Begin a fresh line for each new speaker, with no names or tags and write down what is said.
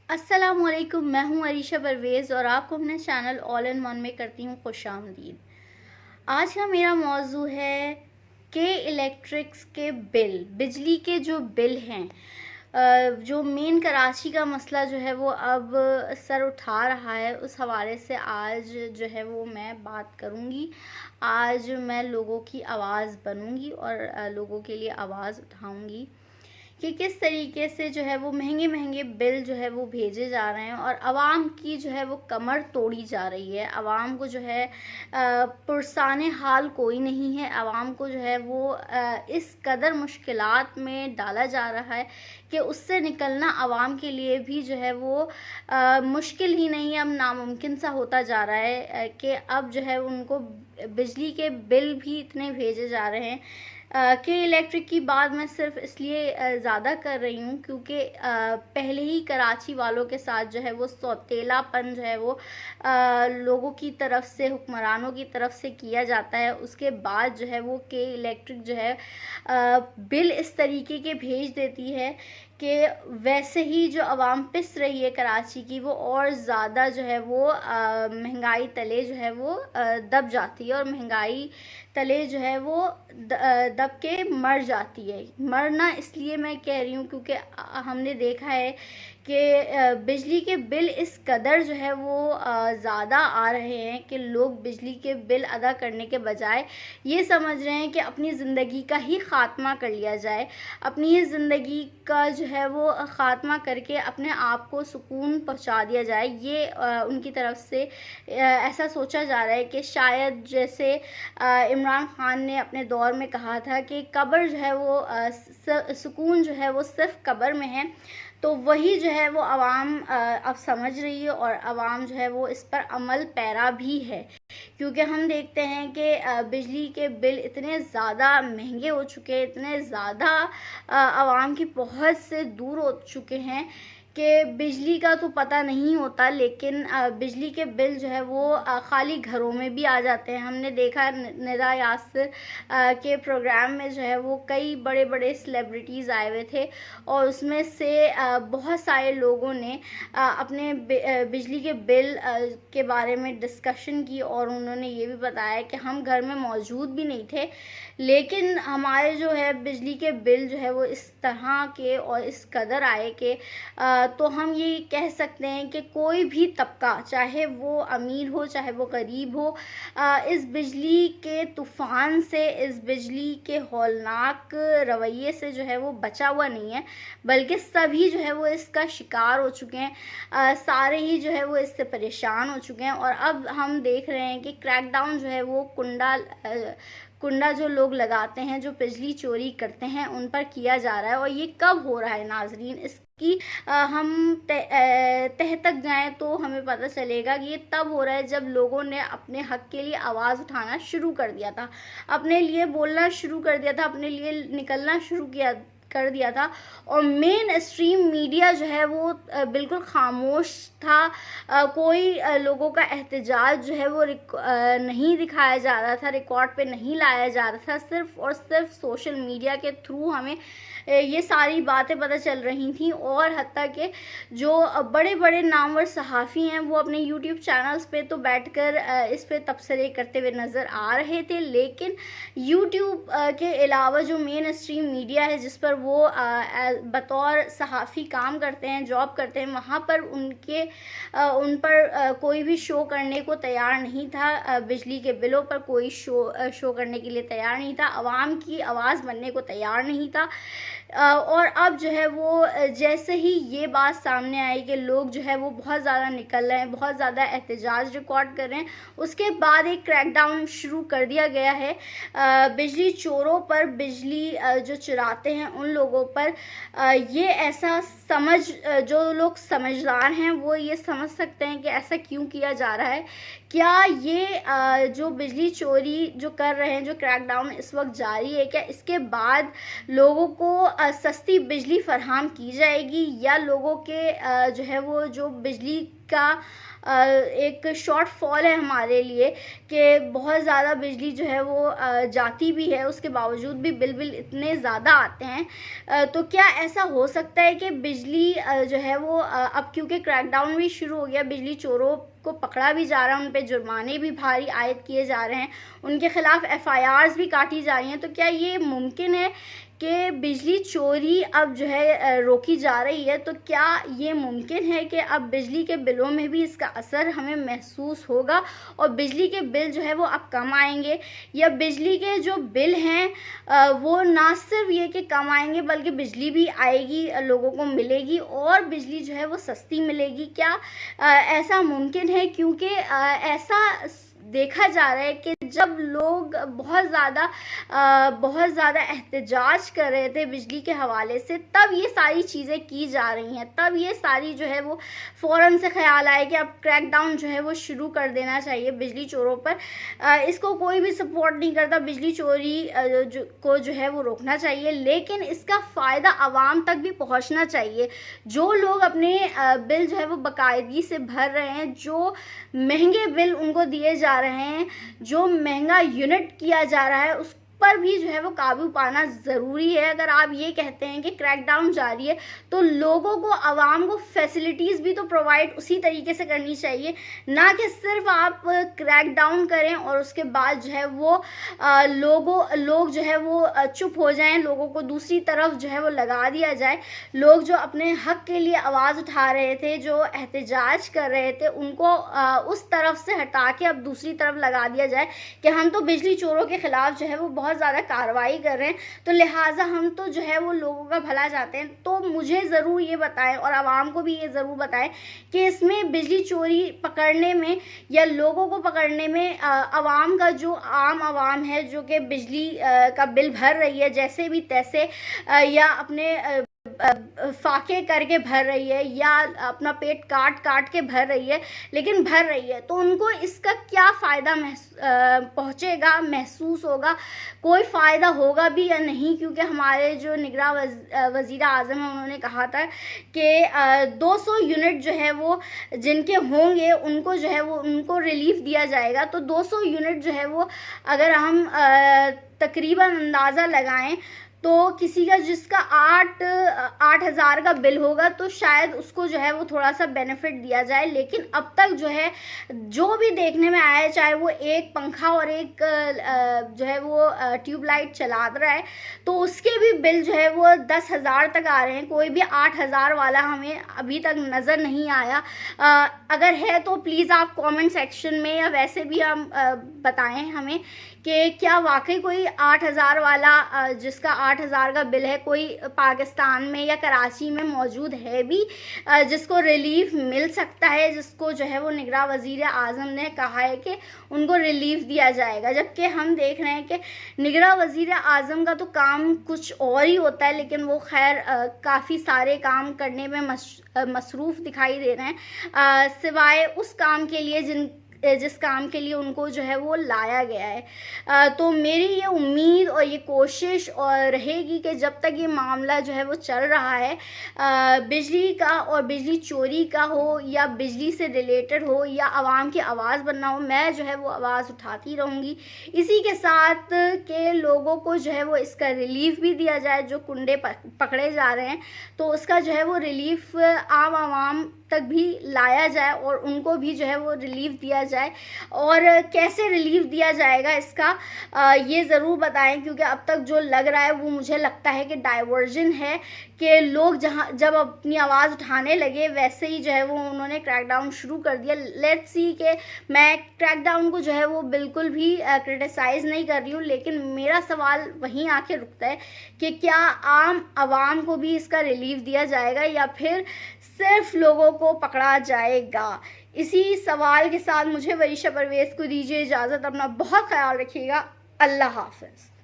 अस्सलामुअलैकुम, मैं हूं अरीशा परवेज़ और आपको अपने चैनल ऑल इन वन में करती हूं खुशामदीद। आज का मेरा मौजू है कि इलेक्ट्रिक्स के बिल, बिजली के जो बिल हैं, जो मेन कराची का मसला जो है वो अब सर उठा रहा है, उस हवाले से आज जो है वो मैं बात करूंगी। आज मैं लोगों की आवाज़ बनूंगी और लोगों के लिए आवाज़ उठाऊंगी कि किस तरीके से जो है वो महंगे महंगे बिल जो है वो भेजे जा रहे हैं और आवाम की जो है वो कमर तोड़ी जा रही है। आवाम को जो है पुरसाने हाल कोई नहीं है। आवाम को जो है वो इस कदर मुश्किलात में डाला जा रहा है कि उससे निकलना आवाम के लिए भी जो है वो मुश्किल ही नहीं, अब नामुमकिन सा होता जा रहा है कि अब जो है उनको बिजली के बिल भी इतने भेजे जा रहे हैं कि इलेक्ट्रिक की बात मैं सिर्फ इसलिए ज़्यादा कर रही हूँ क्योंकि पहले ही कराची वालों के साथ जो है वो सौतेलापन जो है वो लोगों की तरफ से, हुक्मरानों की तरफ से किया जाता है। उसके बाद जो है वो के इलेक्ट्रिक जो है बिल इस तरीके के भेज देती है कि वैसे ही जो आवाम पिस रही है कराची की, वो और ज़्यादा जो है वो महंगाई तले जो है वो दब जाती है और महंगाई तले जो है वो दब के मर जाती है। मरना इसलिए मैं कह रही हूँ क्योंकि हमने देखा है कि बिजली के बिल इस कदर जो है वो ज़्यादा आ रहे हैं कि लोग बिजली के बिल अदा करने के बजाय ये समझ रहे हैं कि अपनी ज़िंदगी का ही ख़ात्मा कर लिया जाए, अपनी ही ज़िंदगी का जो है वो ख़ात्मा करके अपने आप को सुकून पहुंचा दिया जाए। ये उनकी तरफ से ऐसा सोचा जा रहा है कि शायद जैसे इमरान खान ने अपने दौर में कहा था कि कब्र जो है वो सुकून जो है वो सिर्फ कब्र में है, तो वही जो है वो आवाम अब समझ रही है और आवाम जो है वो इस पर अमल पैरा भी है। क्योंकि हम देखते हैं कि बिजली के बिल इतने ज़्यादा महंगे हो चुके हैं, इतने ज़्यादा आवाम की पहुंच से दूर हो चुके हैं कि बिजली का तो पता नहीं होता, लेकिन बिजली के बिल जो है वो खाली घरों में भी आ जाते हैं। हमने देखा निदा यासिर के प्रोग्राम में जो है वो कई बड़े बड़े सेलिब्रिटीज़ आए हुए थे और उसमें से बहुत सारे लोगों ने अपने बिजली के बिल के बारे में डिस्कशन की और उन्होंने ये भी बताया कि हम घर में मौजूद भी नहीं थे, लेकिन हमारे जो है बिजली के बिल जो है वो इस तरह के और इस कदर आए कि तो हम ये कह सकते हैं कि कोई भी तबका, चाहे वो अमीर हो चाहे वो गरीब हो, इस बिजली के तूफ़ान से, इस बिजली के हौलनाक रवैये से जो है वो बचा हुआ नहीं है, बल्कि सभी जो है वो इसका शिकार हो चुके हैं। सारे ही जो है वो इससे परेशान हो चुके हैं और अब हम देख रहे हैं कि क्रैकडाउन जो है वो कुंडा जो लोग लगाते हैं, जो बिजली चोरी करते हैं, उन पर किया जा रहा है। और ये कब हो रहा है नाजरीन, इसकी हम तह तक जाएं तो हमें पता चलेगा कि ये तब हो रहा है जब लोगों ने अपने हक के लिए आवाज़ उठाना शुरू कर दिया था, अपने लिए बोलना शुरू कर दिया था, अपने लिए निकलना शुरू कर दिया था और मेन स्ट्रीम मीडिया जो है वो बिल्कुल खामोश था। कोई लोगों का एहतजाज जो है वो नहीं दिखाया जा रहा था, रिकॉर्ड पे नहीं लाया जा रहा था। सिर्फ और सिर्फ सोशल मीडिया के थ्रू हमें ये सारी बातें पता चल रही थी और हत्ता कि जो बड़े बड़े नामवर सहाफ़ी हैं वो अपने यूट्यूब चैनल्स पे तो बैठकर इस पे तबसरे करते हुए नज़र आ रहे थे, लेकिन यूट्यूब के अलावा जो मेन स्ट्रीम मीडिया है जिस पर वो बतौर सहाफ़ी काम करते हैं, जॉब करते हैं, वहाँ पर उन पर कोई भी शो करने को तैयार नहीं था। बिजली के बिलों पर कोई शो करने के लिए तैयार नहीं था, आवाम की आवाज़ बनने को तैयार नहीं था। और अब जो है वो जैसे ही ये बात सामने आई कि लोग जो है वो बहुत ज़्यादा निकल रहे हैं, बहुत ज़्यादा एहतजाज रिकॉर्ड कर रहे हैं, उसके बाद एक क्रैकडाउन शुरू कर दिया गया है बिजली चोरों पर, बिजली जो चुराते हैं उन लोगों पर। ये ऐसा जो लोग समझदार हैं वो ये समझ सकते हैं कि ऐसा क्यों किया जा रहा है। क्या ये जो बिजली चोरी जो कर रहे हैं, जो क्रैकडाउन इस वक्त जारी है, क्या इसके बाद लोगों को सस्ती बिजली फराहम की जाएगी, या लोगों के जो है वो जो बिजली का एक शॉर्टफॉल है हमारे लिए कि बहुत ज़्यादा बिजली जो है वो जाती भी है, उसके बावजूद भी बिल इतने ज़्यादा आते हैं। तो क्या ऐसा हो सकता है कि बिजली जो है वो अब क्योंकि क्रैकडाउन भी शुरू हो गया, बिजली चोरों को पकड़ा भी जा रहा है, उन पे जुर्माने भी भारी आयद किए जा रहे हैं, उनके खिलाफ FIRs भी काटी जा रही हैं, तो क्या ये मुमकिन है कि बिजली चोरी अब जो है रोकी जा रही है? तो क्या ये मुमकिन है कि अब बिजली के बिलों में भी इसका असर हमें महसूस होगा और बिजली के बिल जो है वो अब कम आएंगे, या बिजली के जो बिल हैं वो ना सिर्फ ये कि कम आएंगे बल्कि बिजली भी आएगी, लोगों को मिलेगी और बिजली जो है वो सस्ती मिलेगी? क्या ऐसा मुमकिन है? क्योंकि ऐसा देखा जा रहा है कि जब लोग बहुत ज़्यादा एहतजाज कर रहे थे बिजली के हवाले से, तब ये सारी चीज़ें की जा रही हैं, तब ये सारी जो है वो फ़ौरन से ख्याल आया कि अब क्रैकडाउन जो है वो शुरू कर देना चाहिए बिजली चोरों पर। इसको कोई भी सपोर्ट नहीं करता, बिजली चोरी को जो है वो रोकना चाहिए, लेकिन इसका फ़ायदा आवाम तक भी पहुँचना चाहिए। जो लोग अपने बिल जो है वो बाकायदगी से भर रहे हैं, जो महंगे बिल उनको दिए जा रहे हैं, जो महंगा यूनिट किया जा रहा है, उस पर भी जो है वो काबू पाना ज़रूरी है। अगर आप ये कहते हैं कि क्रैकडाउन जारी है, तो लोगों को, आवाम को फैसिलिटीज़ भी तो प्रोवाइड उसी तरीके से करनी चाहिए, ना कि सिर्फ आप क्रैकडाउन करें और उसके बाद जो है वो लोग जो है वो चुप हो जाएं, लोगों को दूसरी तरफ जो है वो लगा दिया जाए। लोग जो अपने हक के लिए आवाज़ उठा रहे थे, जो एहतजाज कर रहे थे, उनको उस तरफ से हटा के अब दूसरी तरफ लगा दिया जाए कि हम तो बिजली चोरों के ख़िलाफ़ जो है वो बहुत ज़्यादा कार्रवाई कर रहे हैं, तो लिहाजा हम तो जो है वो लोगों का भला चाहते हैं। तो मुझे ज़रूर ये बताएं और आवाम को भी ये ज़रूर बताएं कि इसमें बिजली चोरी पकड़ने में या लोगों को पकड़ने में आवाम का, जो आम आवाम है जो कि बिजली का बिल भर रही है जैसे भी तैसे, या अपने फाके करके भर रही है, या अपना पेट काट के भर रही है, लेकिन भर रही है, तो उनको इसका क्या फ़ायदा पहुँचेगा, महसूस होगा, कोई फ़ायदा होगा भी या नहीं? क्योंकि हमारे जो निगरां वज़ीर आज़म हैं, उन्होंने कहा था कि 200 यूनिट जो है वो जिनके होंगे उनको जो है वो उनको रिलीफ दिया जाएगा। तो 200 यूनिट जो है वो अगर हम तकरीबन अंदाज़ा लगाएं तो किसी का जिसका 8,000 का बिल होगा तो शायद उसको जो है वो थोड़ा सा बेनिफिट दिया जाए, लेकिन अब तक जो है जो भी देखने में आया है, चाहे वो एक पंखा और एक जो है वो ट्यूबलाइट चला रहा है, तो उसके भी बिल जो है वो 10,000 तक आ रहे हैं। कोई भी 8,000 वाला हमें अभी तक नज़र नहीं आया। अगर है तो प्लीज़ आप कमेंट सेक्शन में या वैसे भी हम बताएं हमें कि क्या वाकई कोई 8,000 वाला जिसका 8,000 का बिल है, कोई पाकिस्तान में या कराची में मौजूद है भी जिसको रिलीफ मिल सकता है, जिसको जो है वो निगरां वज़ीर आज़म ने कहा है कि उनको रिलीफ दिया जाएगा। जबकि हम देख रहे हैं कि निगरां वज़ीर आज़म का तो काम कुछ और ही होता है, लेकिन वो खैर काफ़ी सारे काम करने में मसरूफ़ दिखाई दे रहे हैं, सिवाय उस काम के लिए जिस काम के लिए उनको जो है वो लाया गया है। तो मेरी ये उम्मीद और ये कोशिश और रहेगी कि जब तक ये मामला जो है वो चल रहा है, बिजली का और बिजली चोरी का हो या बिजली से रिलेटेड हो या आवाम की आवाज़ बनना हो, मैं जो है वो आवाज़ उठाती रहूँगी। इसी के साथ के लोगों को जो है वो इसका रिलीफ भी दिया जाए, जो कुंडे पकड़े जा रहे हैं तो उसका जो है वो रिलीफ आम आवाम तक भी लाया जाए और उनको भी जो है वो रिलीफ दिया जाए। और कैसे रिलीफ दिया जाएगा इसका ये ज़रूर बताएं, क्योंकि अब तक जो लग रहा है वो मुझे लगता है कि डाइवर्जन है कि लोग जब अपनी आवाज़ उठाने लगे वैसे ही जो है वो उन्होंने क्रैकडाउन शुरू कर दिया। लेट्स सी कि मैं क्रैकडाउन को जो है वो बिल्कुल भी क्रिटिसाइज़ नहीं कर रही हूँ, लेकिन मेरा सवाल वहीं आके रुकता है कि क्या आम आवाम को भी इसका रिलीफ दिया जाएगा या फिर सिर्फ लोगों को पकड़ा जाएगा? इसी सवाल के साथ मुझे वरीशा परवेज़ को दीजिए इजाज़त। अपना बहुत ख्याल रखिएगा। अल्लाह हाफ़िज़।